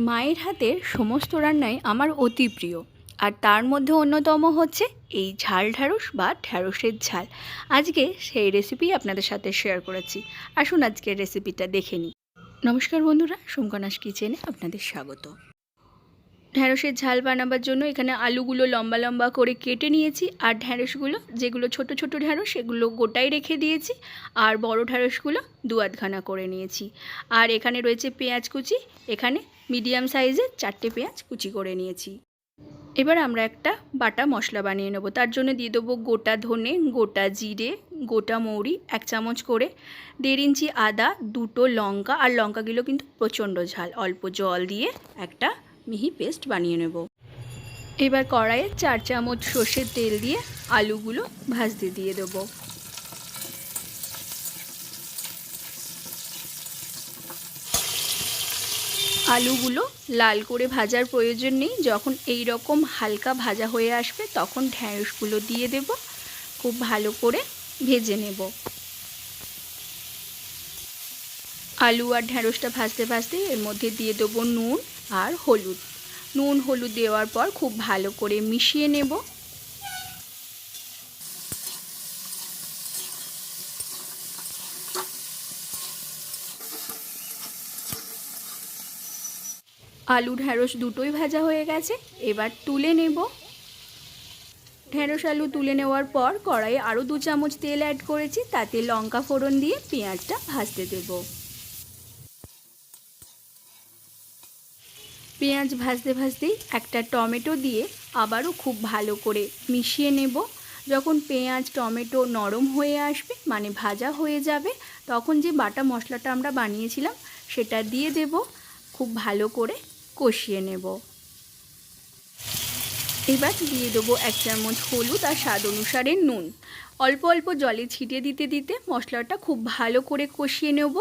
মায়ের হাতের সমস্ত রান্নাই আমার অতি প্রিয়। আর তার মধ্যে অন্যতম হচ্ছে এই ঝাল ঢ্যাঁড়স বা ঢ্যাঁড়সের ঝাল। আজকে সেই রেসিপি আপনাদের সাথে শেয়ার করেছি। আসুন আজকের রেসিপিটা দেখে নিই। নমস্কার বন্ধুরা, সোমকনাস কিচেনে আপনাদের স্বাগত। ঢ্যাঁড়সের ঝাল বানাবার জন্য এখানে আলুগুলো লম্বা লম্বা করে কেটে নিয়েছি, আর ঢ্যাঁড়সগুলো যেগুলো ছোট ছোট ঢ্যাঁড়স সেগুলো গোটাই রেখে দিয়েছি, আর বড় ঢ্যাঁড়সগুলো দু আধখানা করে নিয়েছি। আর এখানে রয়েছে পেঁয়াজ কুচি, এখানে মিডিয়াম সাইজের 4টে পেঁয়াজ কুচি করে নিয়েছি। এবার আমরা একটা বাটা মশলা বানিয়ে নেব। তার জন্য দিয়ে দেবো গোটা ধনে, গোটা জিরে, গোটা মৌরি 1 চামচ করে, 1.5 ইঞ্চি আদা, 2টো লঙ্কা, আর লঙ্কাগুলো কিন্তু প্রচণ্ড ঝাল। অল্প জল দিয়ে একটা মিহি পেস্ট বানিয়ে নেব। এবার কড়াইয়ে 4 চামচ সর্ষের তেল দিয়ে আলুগুলো ভাজতে দিয়ে দেবো। আলুগুলো লাল করে ভাজার প্রয়োজন নেই, যখন এই রকম হালকা ভাজা হয়ে আসবে তখন ঢ্যাঁড়সগুলো দিয়ে দেব। খুব ভালো করে ভেজে নেব। আলু আর ঢ্যাঁড়সটা ভাজতে ভাজতে এর মধ্যে দিয়ে দেবো নুন আর হলুদ। নুন হলুদ দেওয়ার পর খুব ভালো করে মিশিয়ে নেব। আলু ঢ্যাঁড়স দুটোই ভাজা হয়ে গেছে, এবার তুলে নেব। ঢ্যাঁড়স আলু তুলে নেওয়ার পর কড়াইয়ে আরও 2 চামচ তেল অ্যাড করেছি, তাতে লঙ্কা ফোড়ন দিয়ে পেঁয়াজটা ভাজতে দেব। পেঁয়াজ ভাজতে ভাজতেই একটা টমেটো দিয়ে আবারও খুব ভালো করে মিশিয়ে নেব। যখন পেঁয়াজ টমেটো নরম হয়ে আসবে, মানে ভাজা হয়ে যাবে, তখন যে বাটা মশলাটা আমরা বানিয়েছিলাম সেটা দিয়ে দেব। খুব ভালো করে কষিয়ে নেব। এবার দিয়ে দেবো 1 চামচ হলুদ আর স্বাদ অনুসারে নুন। অল্প অল্প জলে ছিটিয়ে দিতে দিতে মশলাটা খুব ভালো করে কষিয়ে নেব।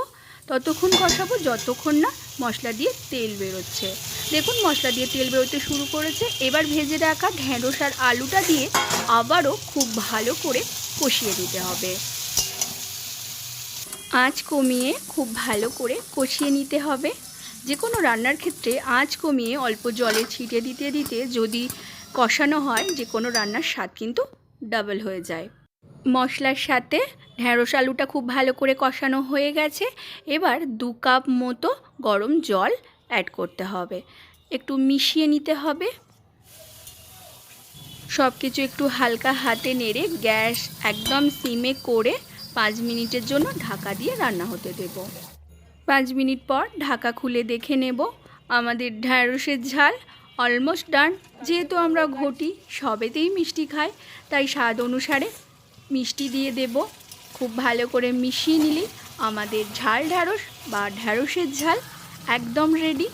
ততক্ষণ কষাবো যতক্ষণ না মশলা দিয়ে তেল বেরোচ্ছে। দেখুন মশলা দিয়ে তেল বেরোতে শুরু করেছে। এবার ভেজে রাখা ঢ্যাঁড়স আর আলুটা দিয়ে আবারও খুব ভালো করে কষিয়ে দিতে হবে। আঁচ কমিয়ে খুব ভালো করে কষিয়ে নিতে হবে। যে কোনো রান্নার ক্ষেত্রে আঁচ কমিয়ে অল্প জলে ছিটিয়ে দিতে দিতে যদি কষানো হয়, যে কোনো রান্নার স্বাদ কিন্তু ডাবল হয়ে যায়। মশলার সাথে ঢ্যাঁড়স আলুটা খুব ভালো করে কষানো হয়ে গেছে। এবার 2 কাপ মতো গরম জল অ্যাড করতে হবে। একটু মিশিয়ে নিতে হবে। সব কিছু একটু হালকা হাতে নেড়ে গ্যাস একদম সিমে করে 5 মিনিটের জন্য ঢাকা দিয়ে রান্না হতে দেব। 5 মিনিট পর ঢাকা খুলে দেখে নেব। আমাদের ঢ্যাঁড়সের ঝাল অলমোস্ট ডান। যেহেতু আমরা ঘটি সবেতেই মিষ্টি খাই, তাই স্বাদ অনুসারে মিষ্টি দিয়ে দেব। খুব ভালো করে মিশিয়ে নিলেই আমাদের ঝাল ঢ্যাঁড়স বা ঢ্যাঁড়সের ঝাল একদম রেডি।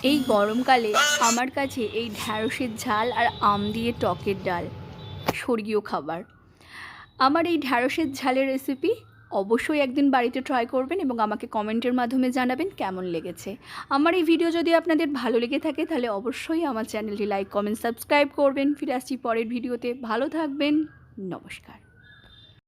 এই গরমকালে আমার কাছে এই ঢ্যাঁড়সের ঝাল আর আম দিয়ে টকের ডাল স্বর্গীয় খাবার। আমার এই ঢ্যাঁড়সের ঝালের রেসিপি অবশ্যই একদিন বাড়িতে ট্রাই করবেন এবং আমাকে কমেন্টের মাধ্যমে জানাবেন কেমন লেগেছে। আমার এই ভিডিও যদি আপনাদের ভালো লেগে থাকে তাহলে অবশ্যই আমার চ্যানেলটি লাইক কমেন্ট সাবস্ক্রাইব করবেন। ফিরে আসছি পরের ভিডিওতে। ভালো থাকবেন। নমস্কার।